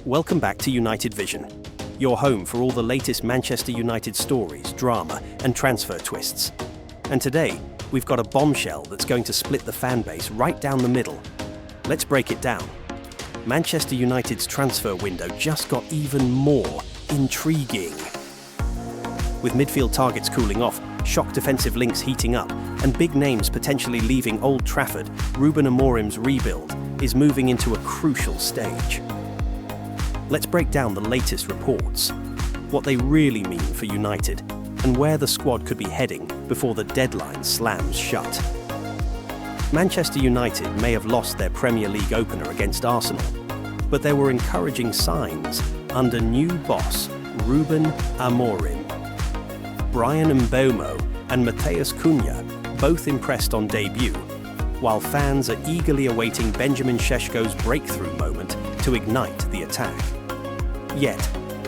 Welcome back to United Vision, your home for all the latest Manchester United stories, drama and transfer twists. And today, we've got a bombshell that's going to split the fan base right down the middle. Let's break it down. Manchester United's transfer window just got even more intriguing. With midfield targets cooling off, shock defensive links heating up, and big names potentially leaving Old Trafford, Rúben Amorim's rebuild is moving into a crucial stage. Let's break down the latest reports, what they really mean for United, and where the squad could be heading before the deadline slams shut. Manchester United may have lost their Premier League opener against Arsenal, but there were encouraging signs under new boss Rúben Amorim. Bryan Mbeumo and Matheus Cunha both impressed on debut, while fans are eagerly awaiting Benjamin Šeško's breakthrough moment to ignite the attack. Yet,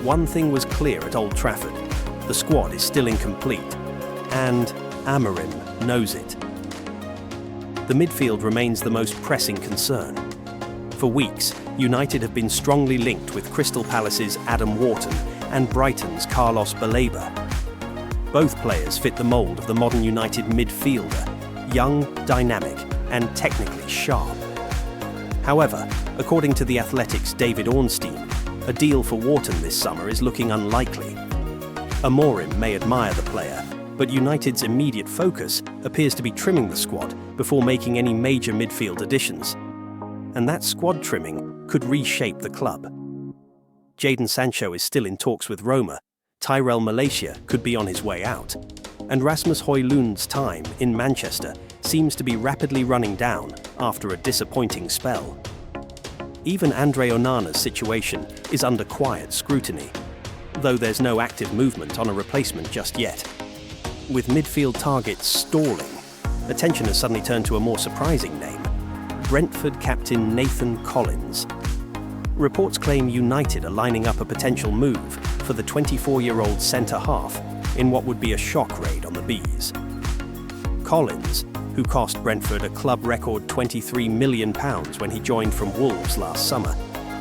one thing was clear at Old Trafford: the squad is still incomplete, and Amorim knows it. The midfield remains the most pressing concern. For weeks, United have been strongly linked with Crystal Palace's Adam Wharton and Brighton's Carlos Baleba. Both players fit the mould of the modern United midfielder, young, dynamic, and technically sharp. However, according to The Athletic's David Ornstein, a deal for Wharton this summer is looking unlikely. Amorim may admire the player, but United's immediate focus appears to be trimming the squad before making any major midfield additions. And that squad trimming could reshape the club. Jadon Sancho is still in talks with Roma, Tyrell Malacia could be on his way out, and Rasmus Højlund's time in Manchester seems to be rapidly running down after a disappointing spell. Even Andre Onana's situation is under quiet scrutiny, though there's no active movement on a replacement just yet. With midfield targets stalling, attention has suddenly turned to a more surprising name: Brentford captain Nathan Collins. Reports claim United are lining up a potential move for the 24-year-old centre-half in what would be a shock raid on the Bees. Collins, who cost Brentford a club record £23 million when he joined from Wolves last summer,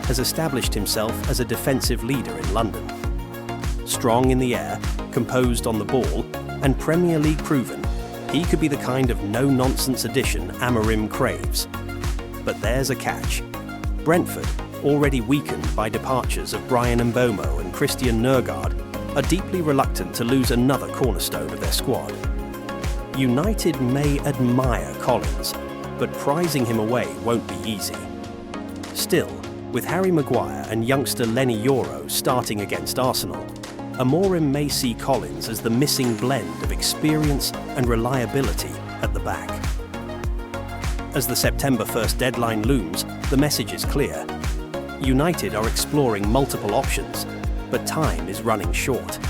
has established himself as a defensive leader in London. Strong in the air, composed on the ball, and Premier League proven, he could be the kind of no-nonsense addition Amorim craves. But there's a catch. Brentford, already weakened by departures of Bryan Mbeumo and Christian Nørgaard, are deeply reluctant to lose another cornerstone of their squad. United may admire Collins, but prizing him away won't be easy. Still, with Harry Maguire and youngster Lenny Yoro starting against Arsenal, Amorim may see Collins as the missing blend of experience and reliability at the back. As the September 1st deadline looms, the message is clear. United are exploring multiple options, but time is running short.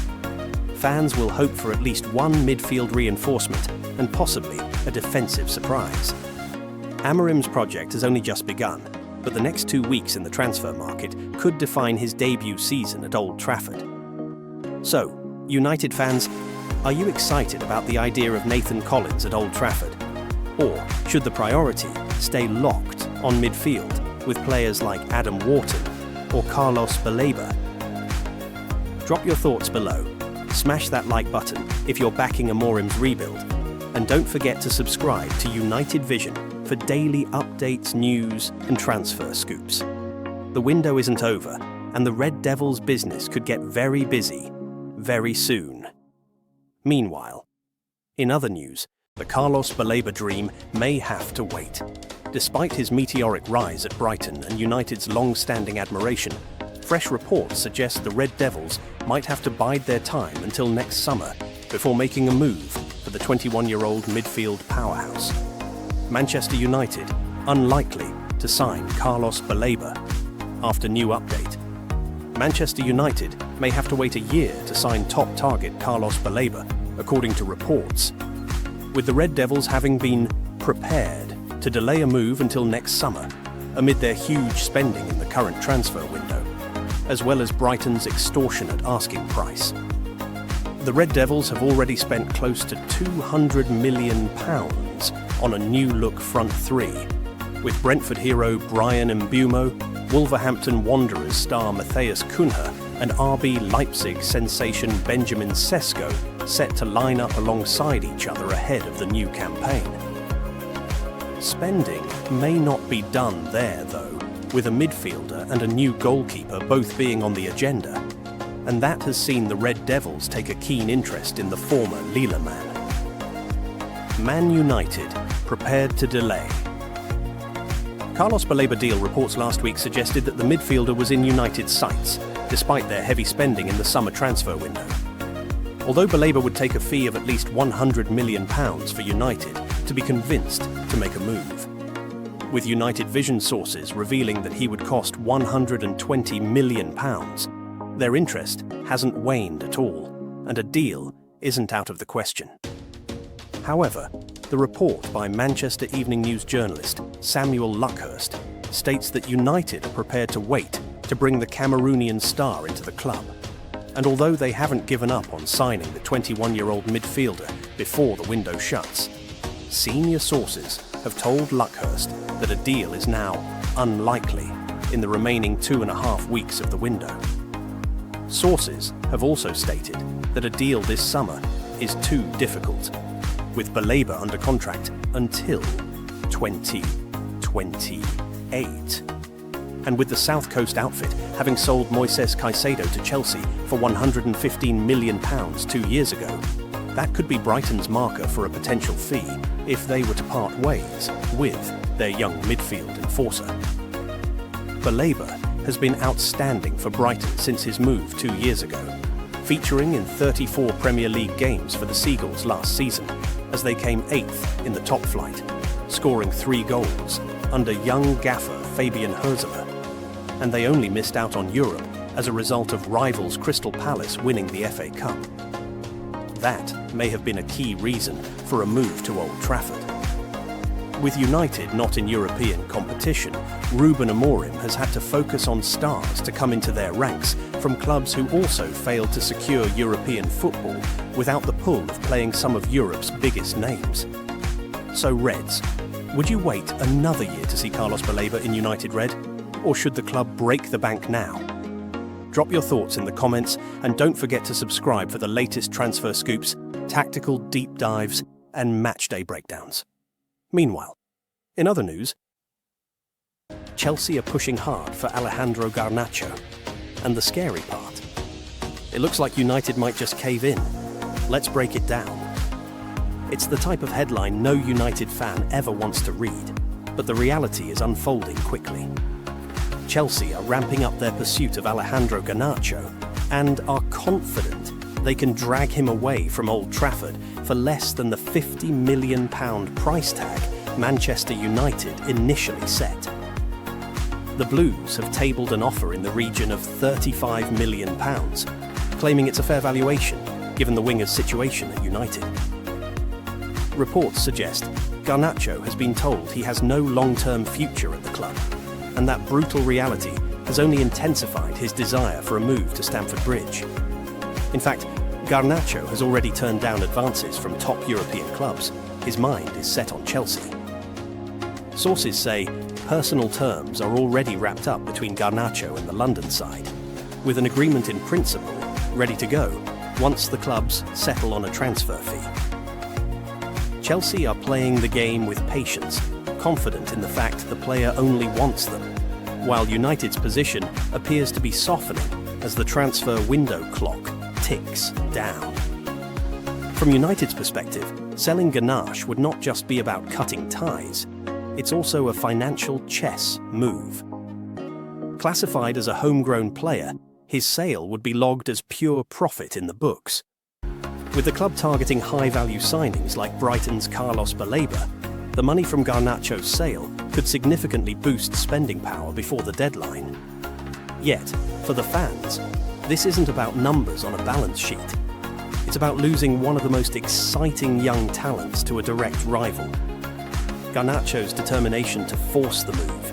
Fans will hope for at least one midfield reinforcement and possibly a defensive surprise. Amorim's project has only just begun, but the next 2 weeks in the transfer market could define his debut season at Old Trafford. So, United fans, are you excited about the idea of Nathan Collins at Old Trafford? Or should the priority stay locked on midfield with players like Adam Wharton or Carlos Baleba? Drop your thoughts below. Smash that like button if you're backing Amorim's rebuild. And don't forget to subscribe to United Vision for daily updates, news, and transfer scoops. The window isn't over, and the Red Devils' business could get very busy very soon. Meanwhile, in other news, the Carlos Baleba dream may have to wait. Despite his meteoric rise at Brighton and United's long-standing admiration, fresh reports suggest the Red Devils might have to bide their time until next summer before making a move for the 21-year-old midfield powerhouse. Manchester United unlikely to sign Carlos Baleba. After new update, Manchester United may have to wait a year to sign top target Carlos Baleba, according to reports, with the Red Devils having been prepared to delay a move until next summer amid their huge spending in the current transfer window, as well as Brighton's extortionate asking price. The Red Devils have already spent close to £200 million on a new-look front three, with Brentford hero Bryan Mbeumo, Wolverhampton Wanderers star Matthias Cunha and RB Leipzig sensation Benjamin Sesko set to line up alongside each other ahead of the new campaign. Spending may not be done there, though, with a midfielder and a new goalkeeper both being on the agenda, and that has seen the Red Devils take a keen interest in the former Lille man. Man United prepared to delay. Carlos Baleba deal reports last week suggested that the midfielder was in United's sights, despite their heavy spending in the summer transfer window. Although Baleba would take a fee of at least £100 million for United to be convinced to make a move, with United Vision sources revealing that he would cost £120 million, their interest hasn't waned at all, and a deal isn't out of the question. However, the report by Manchester Evening News journalist Samuel Luckhurst states that United are prepared to wait to bring the Cameroonian star into the club. And although they haven't given up on signing the 21-year-old midfielder before the window shuts, senior sources have told Luckhurst that a deal is now unlikely in the remaining 2.5 weeks of the window. Sources have also stated that a deal this summer is too difficult, with Baleba under contract until 2028. And with the South Coast outfit having sold Moises Caicedo to Chelsea for £115 million 2 years ago, that could be Brighton's marker for a potential fee if they were to part ways with their young midfield enforcer. Baleba has been outstanding for Brighton since his move 2 years ago, featuring in 34 Premier League games for the Seagulls last season, as they came 8th in the top flight, scoring 3 goals under young gaffer Fabian Hürzeler, and they only missed out on Europe as a result of rivals Crystal Palace winning the FA Cup. That may have been a key reason for a move to Old Trafford. With United not in European competition, Rúben Amorim has had to focus on stars to come into their ranks from clubs who also failed to secure European football without the pull of playing some of Europe's biggest names. So Reds, would you wait another year to see Carlos Baleba in United Red? Or should the club break the bank now? Drop your thoughts in the comments and don't forget to subscribe for the latest transfer scoops, tactical deep dives and matchday breakdowns. Meanwhile, in other news, Chelsea are pushing hard for Alejandro Garnacho. And the scary part, it looks like United might just cave in. Let's break it down. It's the type of headline no United fan ever wants to read, but the reality is unfolding quickly. Chelsea are ramping up their pursuit of Alejandro Garnacho and are confident they can drag him away from Old Trafford for less than the £50 million price tag Manchester United initially set. The Blues have tabled an offer in the region of £35 million, claiming it's a fair valuation given the winger's situation at United. Reports suggest Garnacho has been told he has no long-term future at the club, and that brutal reality has only intensified his desire for a move to Stamford Bridge. In fact, Garnacho has already turned down advances from top European clubs. His mind is set on Chelsea. Sources say personal terms are already wrapped up between Garnacho and the London side, with an agreement in principle ready to go once the clubs settle on a transfer fee. Chelsea are playing the game with patience, confident in the fact the player only wants them, while United's position appears to be softening as the transfer window clock ticks down. From United's perspective, selling Garnacho would not just be about cutting ties, it's also a financial chess move. Classified as a homegrown player, his sale would be logged as pure profit in the books. With the club targeting high-value signings like Brighton's Carlos Baleba, the money from Garnacho's sale could significantly boost spending power before the deadline. Yet, for the fans, this isn't about numbers on a balance sheet. It's about losing one of the most exciting young talents to a direct rival. Garnacho's determination to force the move,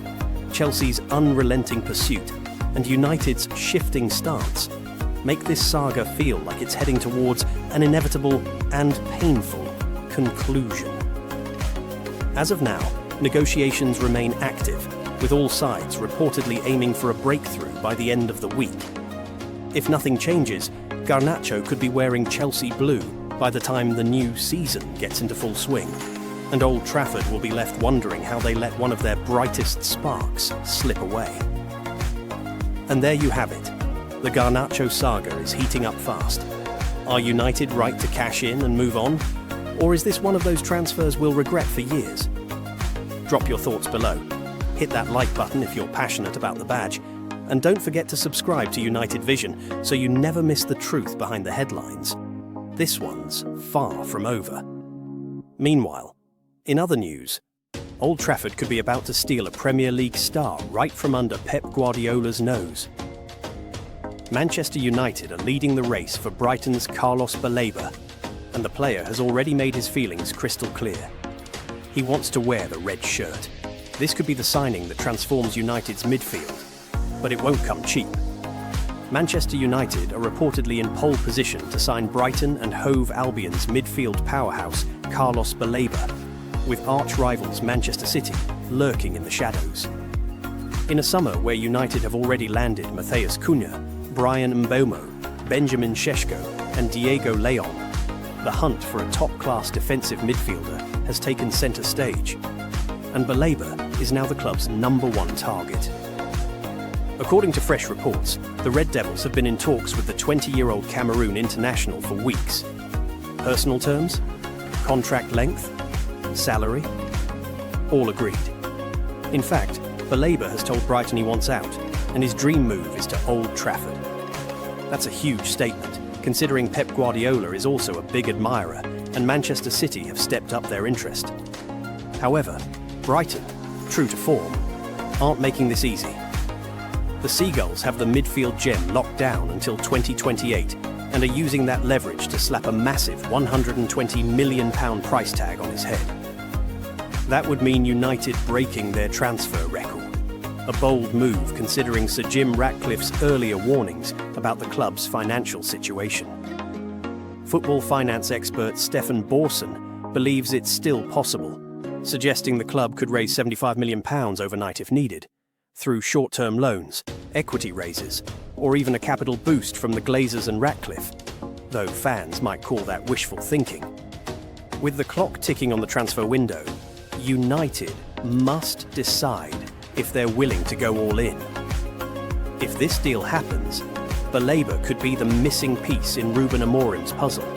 Chelsea's unrelenting pursuit, and United's shifting stance make this saga feel like it's heading towards an inevitable and painful conclusion. As of now, negotiations remain active, with all sides reportedly aiming for a breakthrough by the end of the week. If nothing changes, Garnacho could be wearing Chelsea blue by the time the new season gets into full swing, and Old Trafford will be left wondering how they let one of their brightest sparks slip away. And there you have it. The Garnacho saga is heating up fast. Are United right to cash in and move on? Or is this one of those transfers we'll regret for years? Drop your thoughts below. Hit that like button if you're passionate about the badge. And don't forget to subscribe to United Vision so you never miss the truth behind the headlines. This one's far from over. Meanwhile, in other news, Old Trafford could be about to steal a Premier League star right from under Pep Guardiola's nose. Manchester United are leading the race for Brighton's Carlos Baleba, and the player has already made his feelings crystal clear. He wants to wear the red shirt. This could be the signing that transforms United's midfield, but it won't come cheap. Manchester United are reportedly in pole position to sign Brighton and Hove Albion's midfield powerhouse Carlos Baleba, with arch-rivals Manchester City lurking in the shadows. In a summer where United have already landed Matheus Cunha, Brian Mbeumo, Benjamin Šeško and Diego Leon, the hunt for a top-class defensive midfielder has taken centre stage, and Baleba is now the club's #1 target. According to fresh reports, the Red Devils have been in talks with the 20-year-old Cameroon international for weeks. Personal terms? Contract length? Salary? All agreed. In fact, Baleba has told Brighton he wants out, and his dream move is to Old Trafford. That's a huge statement, considering Pep Guardiola is also a big admirer, and Manchester City have stepped up their interest. However, Brighton, true to form, aren't making this easy. The Seagulls have the midfield gem locked down until 2028 and are using that leverage to slap a massive £120 million price tag on his head. That would mean United breaking their transfer record. A bold move considering Sir Jim Ratcliffe's earlier warnings about the club's financial situation. Football finance expert Stefan Borson believes it's still possible, suggesting the club could raise £75 million overnight if needed, through short-term loans, equity raises, or even a capital boost from the Glazers and Ratcliffe, though fans might call that wishful thinking. With the clock ticking on the transfer window, United must decide if they're willing to go all in. If this deal happens, Baleba could be the missing piece in Rúben Amorim's puzzle.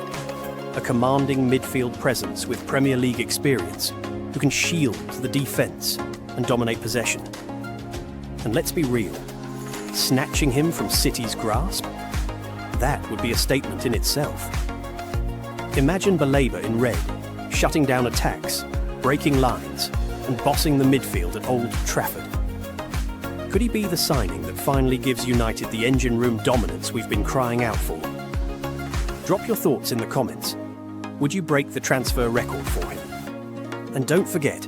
A commanding midfield presence with Premier League experience, who can shield the defence and dominate possession. And let's be real, snatching him from City's grasp? That would be a statement in itself. Imagine Baleba in red, shutting down attacks, breaking lines, and bossing the midfield at Old Trafford. Could he be the signing that finally gives United the engine room dominance we've been crying out for? Drop your thoughts in the comments. Would you break the transfer record for him? And don't forget,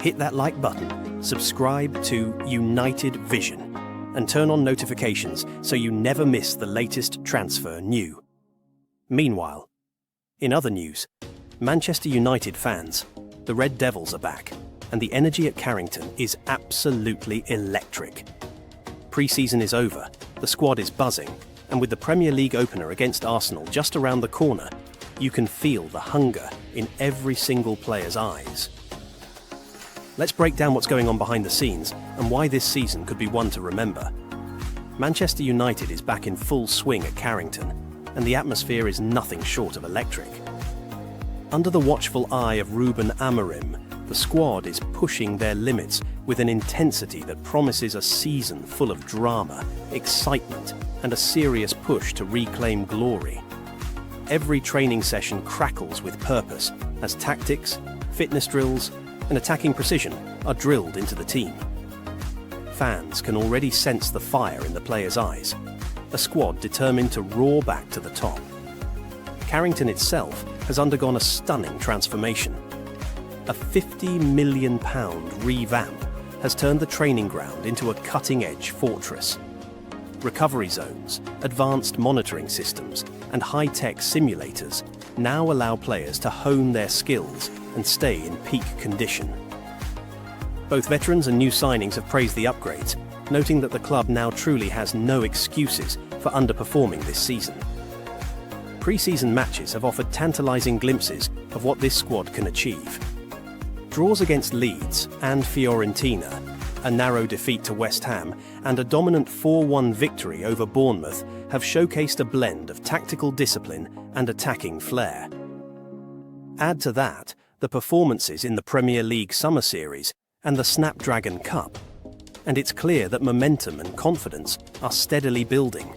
hit that like button, subscribe to United Vision, and turn on notifications so you never miss the latest transfer news. Meanwhile, in other news, Manchester United fans, the Red Devils are back, and the energy at Carrington is absolutely electric. Pre-season is over, the squad is buzzing, and with the Premier League opener against Arsenal just around the corner, you can feel the hunger in every single player's eyes. Let's break down what's going on behind the scenes and why this season could be one to remember. Manchester United is back in full swing at Carrington, and the atmosphere is nothing short of electric. Under the watchful eye of Rúben Amorim, the squad is pushing their limits with an intensity that promises a season full of drama, excitement, and a serious push to reclaim glory. Every training session crackles with purpose as tactics, fitness drills, and attacking precision are drilled into the team. Fans can already sense the fire in the players' eyes, a squad determined to roar back to the top. Carrington itself has undergone a stunning transformation. A £50 million revamp has turned the training ground into a cutting-edge fortress. Recovery zones, advanced monitoring systems, and high-tech simulators now allow players to hone their skills and stay in peak condition. Both veterans and new signings have praised the upgrades, noting that the club now truly has no excuses for underperforming this season. Pre-season matches have offered tantalising glimpses of what this squad can achieve. Draws against Leeds and Fiorentina, a narrow defeat to West Ham, and a dominant 4-1 victory over Bournemouth have showcased a blend of tactical discipline and attacking flair. Add to that the performances in the Premier League Summer Series and the Snapdragon Cup, and it's clear that momentum and confidence are steadily building.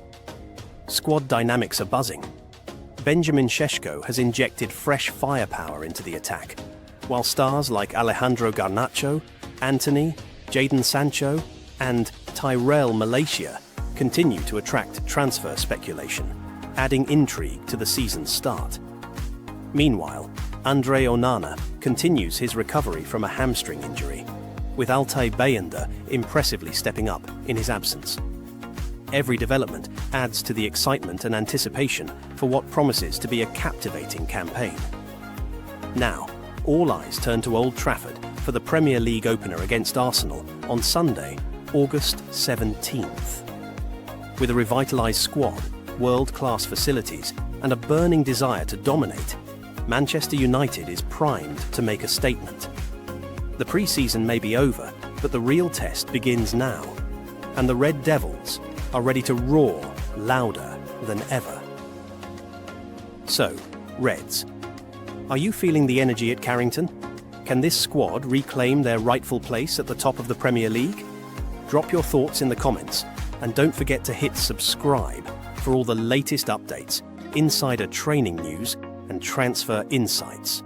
Squad dynamics are buzzing. Benjamin Šeško has injected fresh firepower into the attack, while stars like Alejandro Garnacho, Antony, Jadon Sancho, and Tyrell Malacia continue to attract transfer speculation, adding intrigue to the season's start. Meanwhile, Andre Onana continues his recovery from a hamstring injury, with Altay Bayındır impressively stepping up in his absence. Every development adds to the excitement and anticipation for what promises to be a captivating campaign. Now, all eyes turn to Old Trafford for the Premier League opener against Arsenal on Sunday, August 17th. With a revitalised squad, world-class facilities, and a burning desire to dominate, Manchester United is primed to make a statement. The pre-season may be over, but the real test begins now, and the Red Devils are ready to roar louder than ever. So, Reds, are you feeling the energy at Carrington? Can this squad reclaim their rightful place at the top of the Premier League? Drop your thoughts in the comments, and don't forget to hit subscribe for all the latest updates, insider training news, and transfer insights.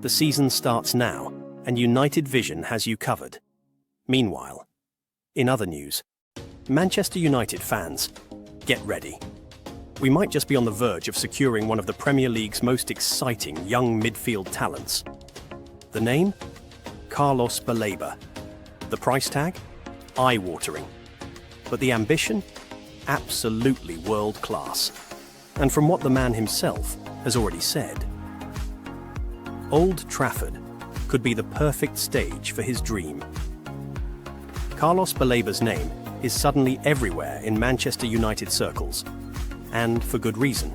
The season starts now, and United Vision has you covered. Meanwhile, in other news, Manchester United fans, get ready. We might just be on the verge of securing one of the Premier League's most exciting young midfield talents. The name? Carlos Baleba. The price tag? Eye-watering. But the ambition? Absolutely world-class. And from what the man himself has already said, Old Trafford could be the perfect stage for his dream. Carlos Baleba's name is suddenly everywhere in Manchester United circles, and for good reason.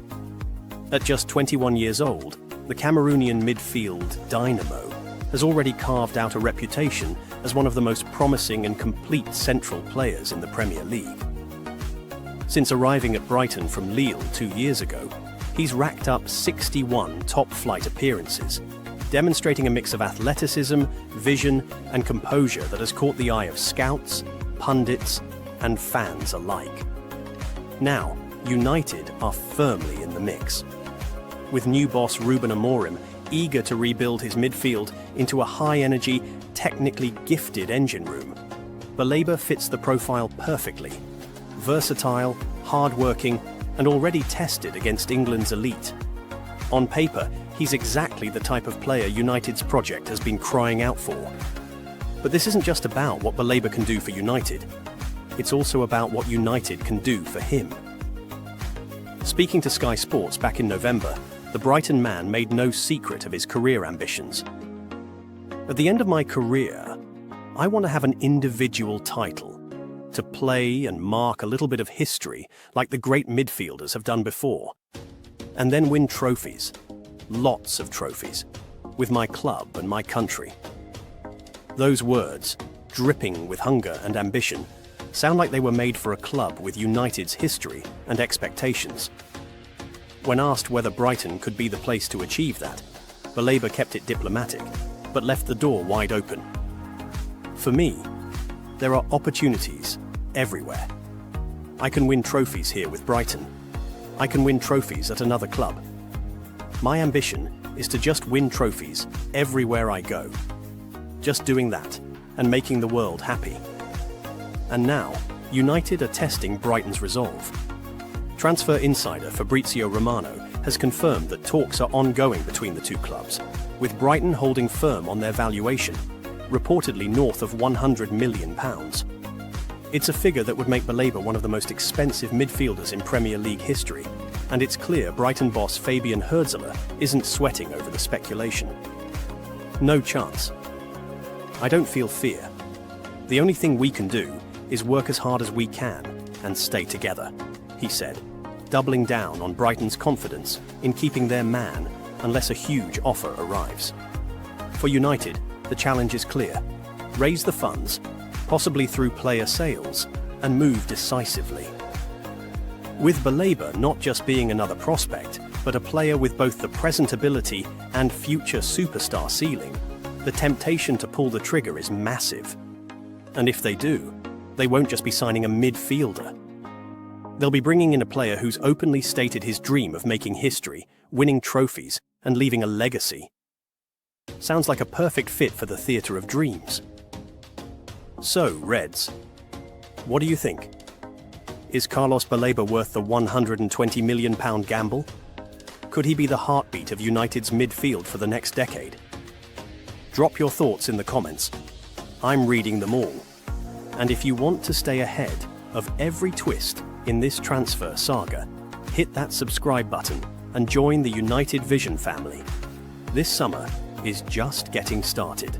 At just 21 years old, the Cameroonian midfield dynamo has already carved out a reputation as one of the most promising and complete central players in the Premier League. Since arriving at Brighton from Lille 2 years ago, he's racked up 61 top-flight appearances, demonstrating a mix of athleticism, vision, and composure that has caught the eye of scouts, pundits, and fans alike. Now, United are firmly in the mix. With new boss Rúben Amorim eager to rebuild his midfield into a high-energy, technically gifted engine room, Baleba fits the profile perfectly. Versatile, hard-working, and already tested against England's elite. On paper, he's exactly the type of player United's project has been crying out for. But this isn't just about what Baleba can do for United. It's also about what United can do for him. Speaking to Sky Sports back in November, the Brighton man made no secret of his career ambitions. At the end of my career, I want to have an individual title, to play and mark a little bit of history like the great midfielders have done before, and then win trophies, lots of trophies, with my club and my country. Those words, dripping with hunger and ambition, sound like they were made for a club with United's history and expectations. When asked whether Brighton could be the place to achieve that, Baleba kept it diplomatic, but left the door wide open. For me, there are opportunities everywhere. I can win trophies here with Brighton. I can win trophies at another club. My ambition is to just win trophies everywhere I go. Just doing that and making the world happy. And now, United are testing Brighton's resolve. Transfer insider Fabrizio Romano has confirmed that talks are ongoing between the two clubs, with Brighton holding firm on their valuation, reportedly north of £100 million. It's a figure that would make Baleba one of the most expensive midfielders in Premier League history, and it's clear Brighton boss Fabian Hürzeler isn't sweating over the speculation. No chance. I don't feel fear. The only thing we can do is work as hard as we can and stay together, he said, doubling down on Brighton's confidence in keeping their man unless a huge offer arrives. For United, the challenge is clear. Raise the funds, possibly through player sales, and move decisively. With Baleba not just being another prospect, but a player with both the present ability and future superstar ceiling, the temptation to pull the trigger is massive. And if they do, they won't just be signing a midfielder. They'll be bringing in a player who's openly stated his dream of making history, winning trophies, and leaving a legacy. Sounds like a perfect fit for the theatre of dreams. So, Reds, what do you think? Is Carlos Baleba worth the £120 million gamble? Could he be the heartbeat of United's midfield for the next decade? Drop your thoughts in the comments. I'm reading them all. And if you want to stay ahead of every twist in this transfer saga, hit that subscribe button and join the United Vision family. This summer is just getting started.